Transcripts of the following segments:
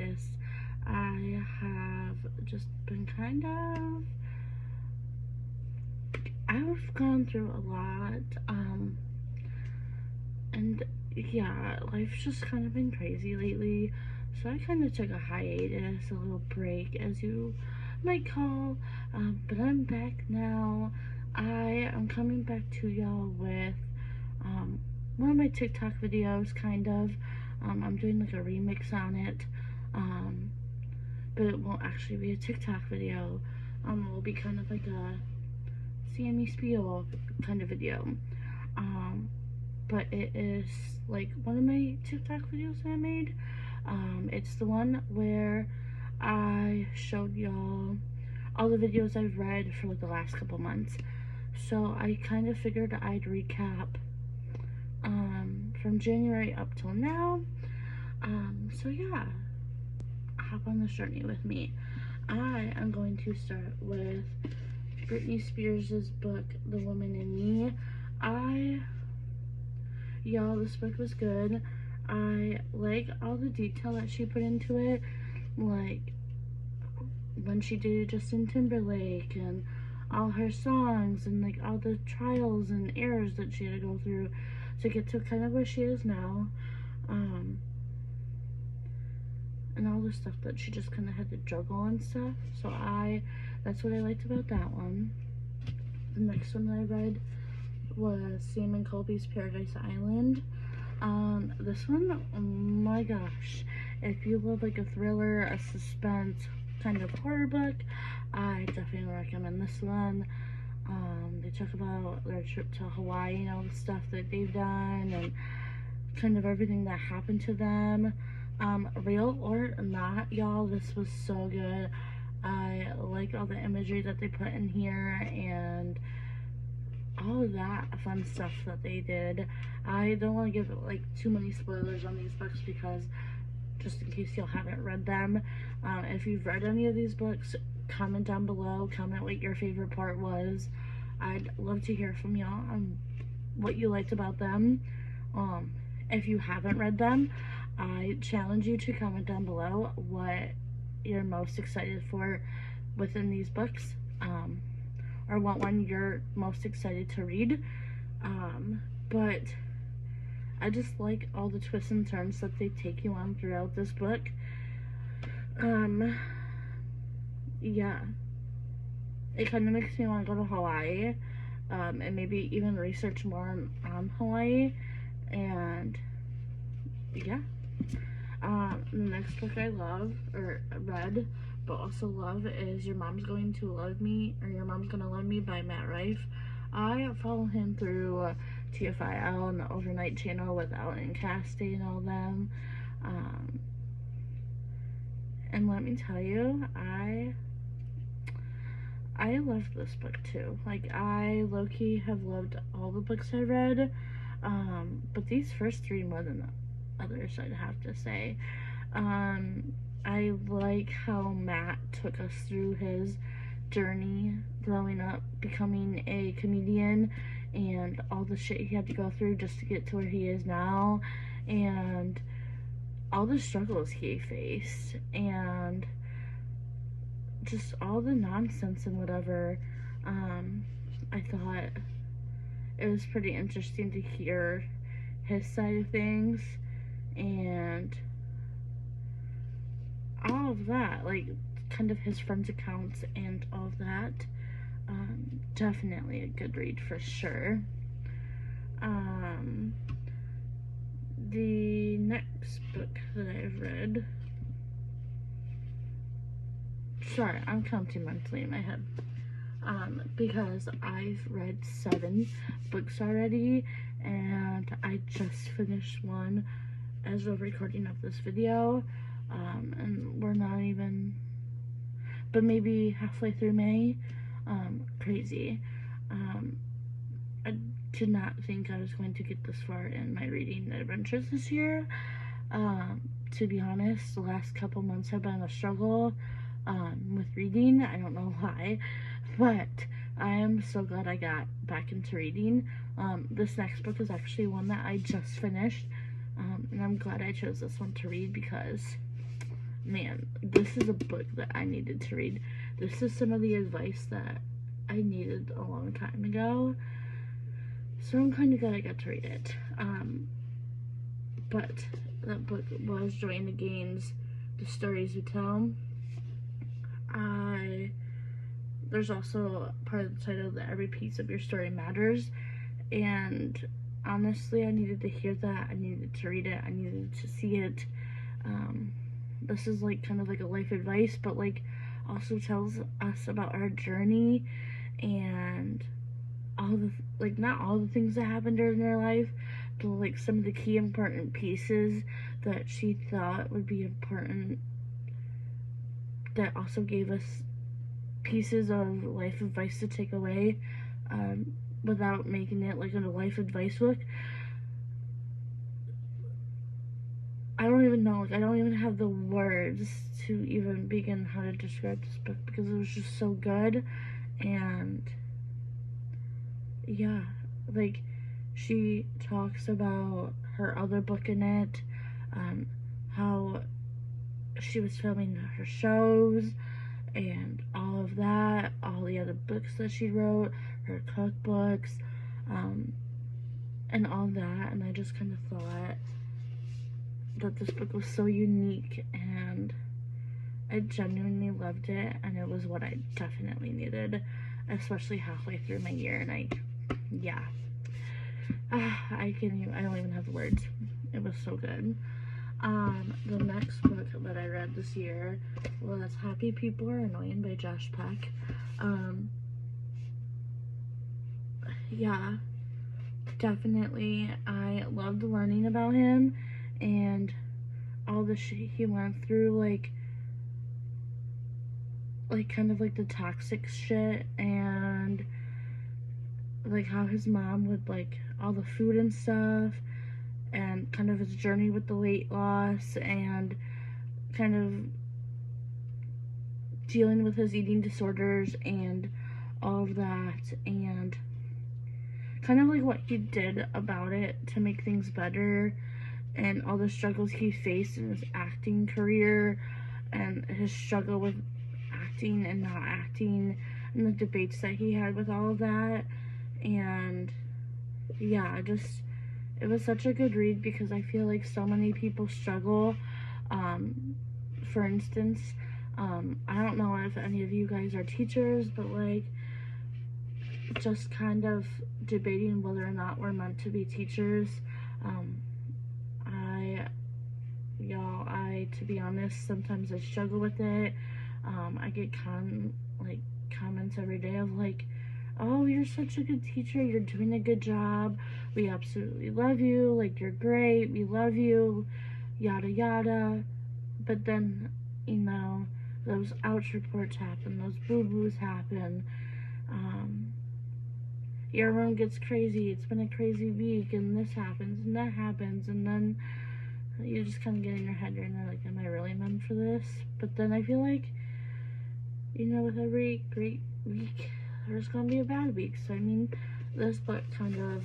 hiatus. I have just been I've gone through a lot, and yeah, life's just kind of been crazy lately, so I kind of took a hiatus, a little break, as you might call, but I'm back now. I am coming back to y'all with, one of my TikTok videos, kind of. I'm doing like a remix on it, but it won't actually be a TikTok video. It will be kind of like a Sammy Spiel kind of video. But it is like one of my TikTok videos that I made. It's the one where I showed y'all all the videos I've read for like the last couple months. So I kind of figured I'd recap from January up till now. So yeah, hop on this journey with me. I am going to start with Britney Spears' book, The Woman in Me. Y'all, this book was good. I like all the detail that she put into it, like when she did Justin Timberlake and all her songs and like all the trials and errors that she had to go through to get to kind of where she is now, and all the stuff that she just kind of had to juggle and stuff. So that's what I liked about that one. The next one that I read was Sam and Colby's Paradise Island. This one, oh my gosh, if you love like a thriller, a suspense kind of horror book, I definitely recommend this one. They talk about their trip to Hawaii and all the stuff that they've done and kind of everything that happened to them. Real or not, y'all, this was so good. I like all the imagery that they put in here and all of that fun stuff that they did. I don't want to give like too many spoilers on these books because just in case y'all haven't read them, if you've read any of these books, comment down below, comment what your favorite part was. I'd love to hear from y'all on what you liked about them. If you haven't read them, I challenge you to comment down below what you're most excited for within these books, or what one you're most excited to read. But I just like all the twists and turns that they take you on throughout this book. Yeah, it kind of makes me want to go to Hawaii, and maybe even research more on Hawaii. And yeah, the next book I love, or read, but also love, is Your Mom's Going to Love Me, or Your Mom's Gonna Love Me by Matt Rife. I follow him through TFIL and the Overnight channel with Ellen and Cassie and all them. And let me tell you, I love this book too. Like, I low-key have loved all the books I read, but these first three more than the others, I'd have to say. I like how Matt took us through his journey growing up, becoming a comedian, and all the shit he had to go through just to get to where he is now, and all the struggles he faced, and just all the nonsense and whatever. I thought it was pretty interesting to hear his side of things and all of that, like kind of his friends' accounts and all of that. Definitely a good read for sure. The next book that I've read, sorry, I'm counting monthly in my head, because I've read 7 books already, and I just finished one as of recording of this video, and we're not even, but maybe halfway through May. Crazy. I did not think I was going to get this far in my reading adventures this year. To be honest, the last couple months have been a struggle with reading. I don't know why, but I am so glad I got back into reading. This next book is actually one that I just finished, and I'm glad I chose this one to read because man, this is a book that I needed to read. This is some of the advice that I needed a long time ago. So I'm kind of glad I got to read it. But that book was Joanna Gaines' The Stories We Tell. There's also part of the title that every piece of your story matters. And honestly, I needed to hear that. I needed to read it. I needed to see it. This is like kind of like a life advice, but like also tells us about our journey and all the like not all the things that happened during their life, but like some of the key important pieces that she thought would be important, that also gave us pieces of life advice to take away, without making it like a life advice book. I don't even know, like I don't even have the words to even begin how to describe this book because it was just so good. And yeah, like she talks about her other book in it, how she was filming her shows and all of that, all the other books that she wrote, her cookbooks, and all that. And I just kind of thought that this book was so unique, and I genuinely loved it, and it was what I definitely needed, especially halfway through my year. And I don't even have the words. It was so good. The next book that I read this year was Happy People Are Annoying by Josh Peck. Yeah, definitely. I loved learning about him and all the shit he went through, like kind of like the toxic shit, and like how his mom would like all the food and stuff, and kind of his journey with the weight loss, and kind of dealing with his eating disorders and all of that, and kind of like what he did about it to make things better, and all the struggles he faced in his acting career, and his struggle with acting and not acting, and the debates that he had with all of that. And yeah, it was such a good read because I feel like so many people struggle. For instance, I don't know if any of you guys are teachers, but like just kind of debating whether or not we're meant to be teachers. To be honest, sometimes I struggle with it. I get comments every day of like, oh, you're such a good teacher, you're doing a good job, we absolutely love you, like you're great, we love you, yada yada. But then, those ouch reports happen, those boo-boos happen, your room gets crazy, it's been a crazy week, and this happens and that happens, and then you just kind of get in your head, you're like, am I really meant for this? But then I feel like, with every great week, there's gonna be a bad week. So I mean, this book kind of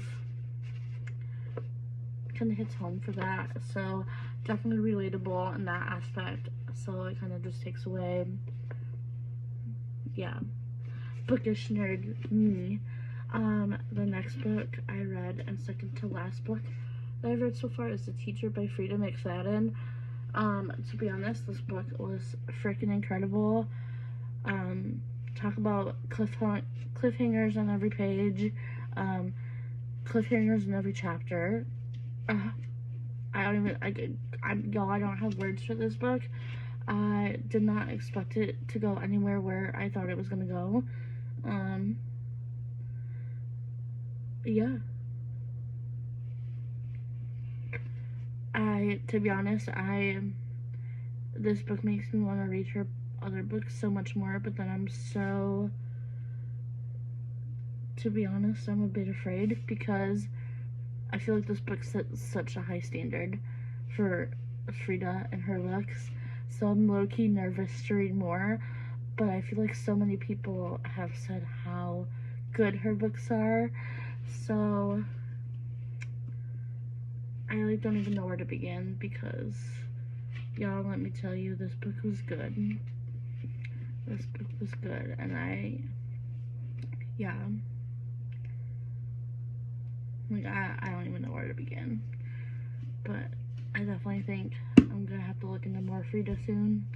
hits home for that. So definitely relatable in that aspect. So it kind of just takes away, bookish nerd me. The next book I read, and second to last book that I've read so far, is The Teacher by Frida McFadden. To be honest, this book was freaking incredible. Talk about cliffhangers on every page, cliffhangers in every chapter. I don't have words for this book. I did not expect it to go anywhere where I thought it was gonna go. To be honest, this book makes me want to read her other books so much more, but then to be honest, I'm a bit afraid because I feel like this book sets such a high standard for Frida and her books, so I'm low-key nervous to read more, but I feel like so many people have said how good her books are, so I don't even know where to begin because y'all, let me tell you, this book was good. This book was good, and yeah. Like, I don't even know where to begin. But I definitely think I'm gonna have to look into more Frida soon.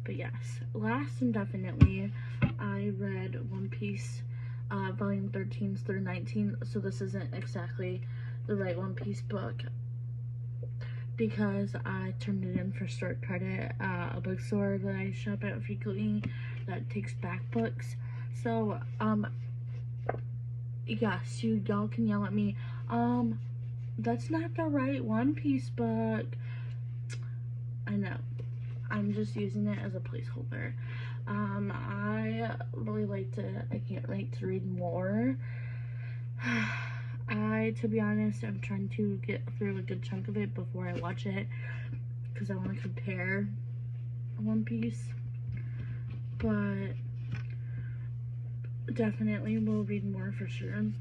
But yes, last and definitely, I read One Piece, volume 13 through 19. So this isn't exactly the right One Piece book, because I turned it in for store credit at a bookstore that I shop at frequently that takes back books. So, yes, y'all can yell at me, that's not the right One Piece book. I know. I'm just using it as a placeholder. I really liked it. I can't wait to read more. To be honest, I'm trying to get through a good chunk of it before I watch it, because I want to compare One Piece. But definitely will read more for sure.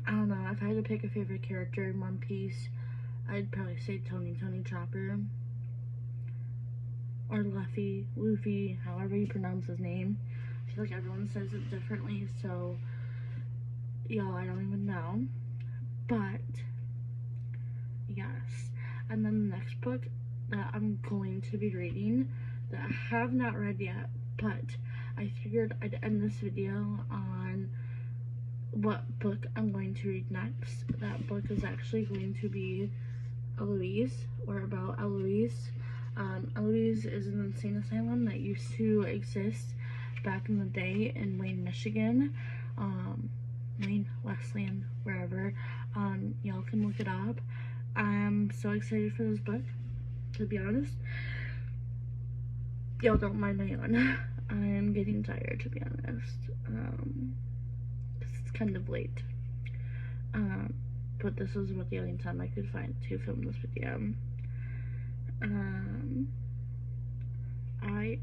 I don't know, if I had to pick a favorite character in One Piece, I'd probably say Tony Chopper. Or Luffy, however you pronounce his name. I feel like everyone says it differently, so y'all, I don't even know. But yes. And then the next book that I'm going to be reading, that I have not read yet, but I figured I'd end this video on what book I'm going to read next. That book is actually going to be Eloise, or about Eloise. Eloise is an insane asylum that used to exist back in the day in Wayne, Michigan. Wayne, Westland, wherever. Y'all can look it up. I'm so excited for this book, to be honest. Y'all don't mind my yawn. I'm getting tired, to be honest. It's kind of late. But this was about the only time I could find to film this video. I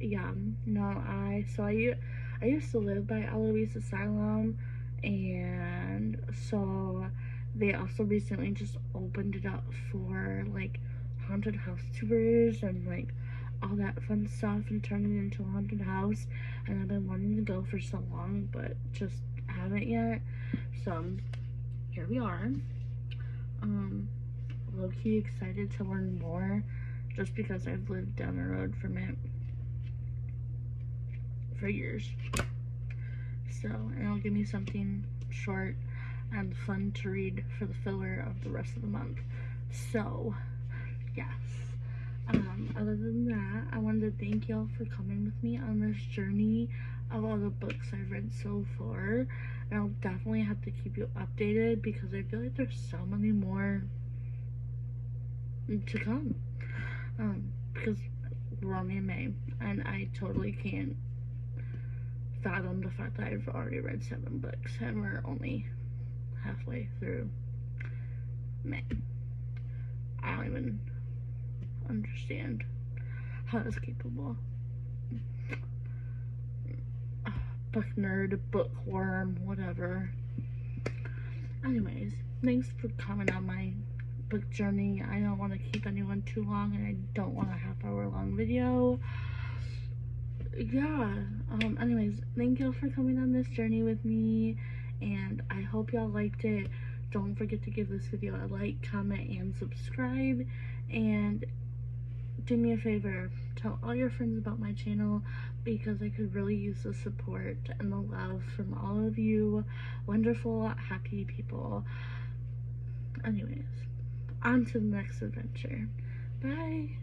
used to live by Eloise Asylum, and so they also recently just opened it up for like haunted house tours and like all that fun stuff, and turned it into a haunted house. And I've been wanting to go for so long, but just haven't yet. So here we are. Low-key excited to learn more, just because I've lived down the road from it for years. So, and it'll give me something short and fun to read for the filler of the rest of the month. So, yes. Other than that, I wanted to thank y'all for coming with me on this journey of all the books I've read so far. And I'll definitely have to keep you updated, because I feel like there's so many more to come. Because we're only in May, and I totally can't fathom the fact that I've already read 7 books and we're only halfway through May. I don't even understand how it's capable. Book nerd, bookworm, whatever. Anyways, thanks for coming on my book journey. I don't want to keep anyone too long, and I don't want a half-hour long video. Yeah, anyways, thank y'all for coming on this journey with me, and I hope y'all liked it. Don't forget to give this video a like, comment, and subscribe, and do me a favor, tell all your friends about my channel, because I could really use the support and the love from all of you wonderful, happy people. Anyways, on to the next adventure. Bye!